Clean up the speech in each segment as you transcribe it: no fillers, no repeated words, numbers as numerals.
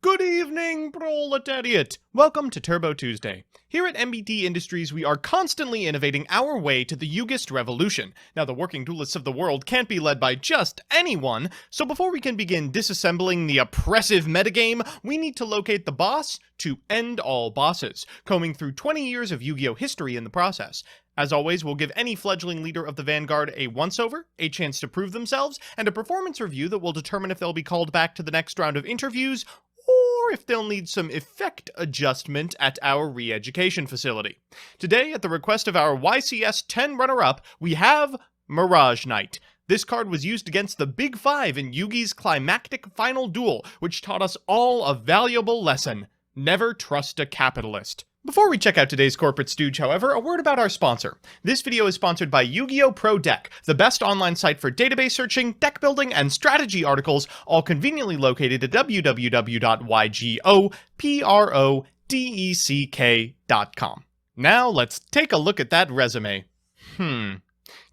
Good evening, proletariat! Welcome to Turbo Tuesday. Here at MBT Industries, we are constantly innovating our way to the Yugist revolution. Now, the working duelists of the world can't be led by just anyone, so before we can begin disassembling the oppressive metagame, we need to locate the boss to end all bosses, combing through 20 years of Yu-Gi-Oh! History in the process. As always, we'll give any fledgling leader of the Vanguard a once-over, a chance to prove themselves, and a performance review that will determine if they'll be called back to the next round of interviews, or if they'll need some effect adjustment at our re-education facility. Today, at the request of our YCS 10 runner-up, we have Mirage Knight. This card was used against the Big Five in Yugi's climactic final duel, which taught us all a valuable lesson: never trust a capitalist. Before we check out today's corporate stooge, however, a word about our sponsor. This video is sponsored by Yu-Gi-Oh! Pro Deck, the best online site for database searching, deck building, and strategy articles, all conveniently located at www.ygoprodeck.com. Now let's take a look at that resume.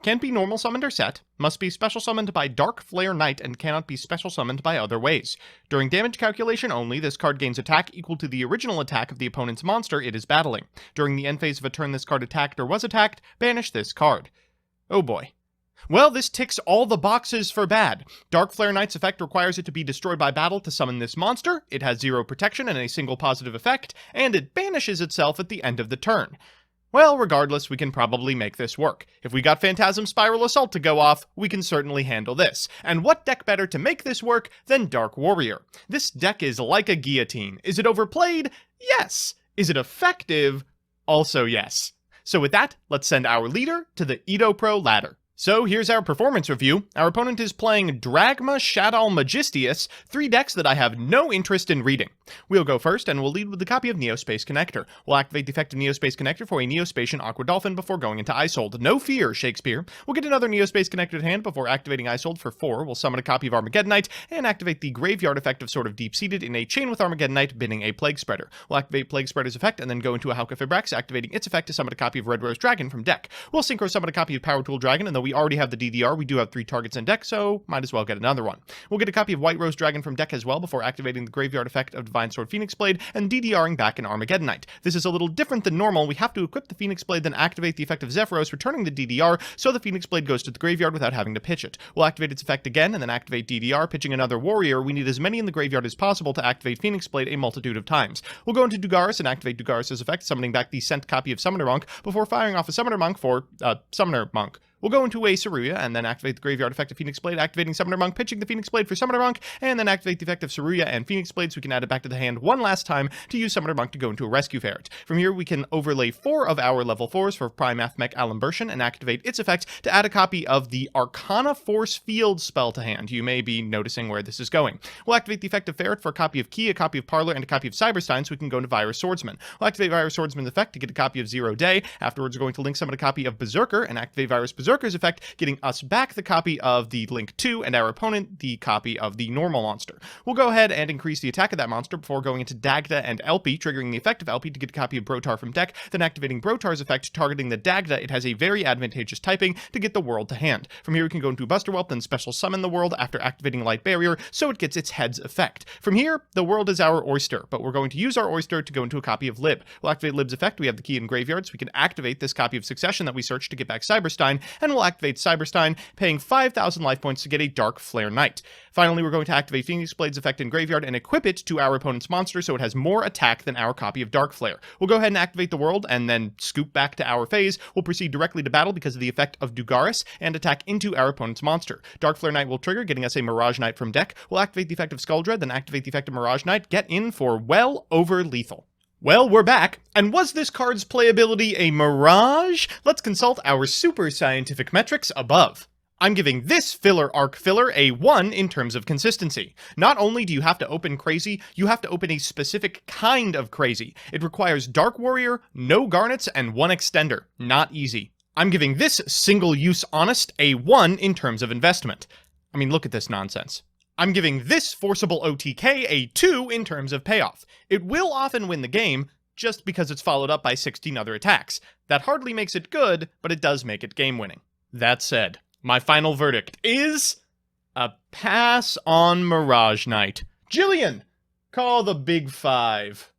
Can't be normal summoned or set, must be special summoned by Dark Flare Knight, and cannot be special summoned by other ways. During damage calculation only, this card gains attack equal to the original attack of the opponent's monster it is battling. During the end phase of a turn this card attacked or was attacked, banish this card. Oh boy. Well, this ticks all the boxes for bad. Dark Flare Knight's effect requires it to be destroyed by battle to summon this monster, it has 0 protection and a single positive effect, and it banishes itself at the end of the turn. Well, regardless, we can probably make this work. If we got Phantasm Spiral Assault to go off, we can certainly handle this. And what deck better to make this work than Dark Warrior? This deck is like a guillotine. Is it overplayed? Yes. Is it effective? Also yes. So with that, let's send our leader to the Edo Pro ladder. So here's our performance review. Our opponent is playing Dragma Shadow Magistius, 3 decks that I have no interest in reading. We'll go first, and we'll lead with a copy of Neospace Connector. We'll activate the effect of Neospace Connector for a Neospatian Aqua Dolphin before going into Isold. No fear, Shakespeare. We'll get another Neospace Connector to hand before activating Isold for 4. We'll summon a copy of Armageddonite, and activate the Graveyard effect of Sword of Deep-Seated in a chain with Armageddonite, binning a Plague Spreader. We'll activate Plague Spreader's effect, and then go into a Hauka Fibrax, activating its effect to summon a copy of Red Rose Dragon from deck. We'll Synchro summon a copy of Power Tool Dragon, and though we already have the DDR, we do have 3 targets in deck, so might as well get another one. We'll get a copy of White Rose Dragon from deck as well before activating the Graveyard effect of Divine Sword Phoenix Blade and DDRing back an Armageddonite. This is a little different than normal. We have to equip the Phoenix Blade, then activate the effect of Zephyros, returning the DDR, so the Phoenix Blade goes to the graveyard without having to pitch it. We'll activate its effect again, and then activate DDR, pitching another Warrior. We need as many in the graveyard as possible to activate Phoenix Blade a multitude of times. We'll go into Dugaris and activate Dugaris' effect, summoning back the sent copy of Summoner Monk before firing off a Summoner Monk for Summoner Monk. We'll go into a Saruya, and then activate the Graveyard effect of Phoenix Blade, activating Summoner Monk, pitching the Phoenix Blade for Summoner Monk, and then activate the effect of Saruya and Phoenix Blade so we can add it back to the hand one last time to use Summoner Monk to go into a Rescue Ferret. From here, we can overlay 4 of our level 4s for Prime Athmech Alimbertion and activate its effect to add a copy of the Arcana Force Field spell to hand. You may be noticing where this is going. We'll activate the effect of Ferret for a copy of Key, a copy of Parlor, and a copy of Cyberstein so we can go into Virus Swordsman. We'll activate Virus Swordsman's effect to get a copy of Zero Day. Afterwards, we're going to link summon a copy of Berserker and activate Virus Berserker's effect, getting us back the copy of the Link 2 and our opponent the copy of the normal monster. We'll go ahead and increase the attack of that monster before going into Dagda and Elpie, triggering the effect of Elpie to get a copy of Brotar from deck, then activating Brotar's effect, targeting the Dagda. It has a very advantageous typing to get the world to hand. From here we can go into Buster Whelp, then special summon the world after activating Light Barrier, so it gets its head's effect. From here, the world is our oyster, but we're going to use our oyster to go into a copy of Lib. We'll activate Lib's effect, we have the key in graveyard, so we can activate this copy of Succession that we searched to get back Cyberstein, and we'll activate Cyberstein, paying 5,000 life points to get a Dark Flare Knight. Finally, we're going to activate Phoenix Blade's effect in graveyard and equip it to our opponent's monster so it has more attack than our copy of Dark Flare. We'll go ahead and activate the world and then scoop back to our phase. We'll proceed directly to battle because of the effect of Dugaris and attack into our opponent's monster. Dark Flare Knight will trigger, getting us a Mirage Knight from deck. We'll activate the effect of Skull Dread, then activate the effect of Mirage Knight, get in for well over lethal. Well, we're back, and was this card's playability a mirage? Let's consult our super scientific metrics above. I'm giving this filler arc filler a 1 in terms of consistency. Not only do you have to open crazy, you have to open a specific kind of crazy. It requires Dark Warrior, no Garnets, and 1 Extender. Not easy. I'm giving this single-use honest a 1 in terms of investment. I mean, look at this nonsense. I'm giving this forcible OTK a 2 in terms of payoff. It will often win the game, just because it's followed up by 16 other attacks. That hardly makes it good, but it does make it game-winning. That said, my final verdict is a pass on Mirage Knight. Jillian, Call the big five.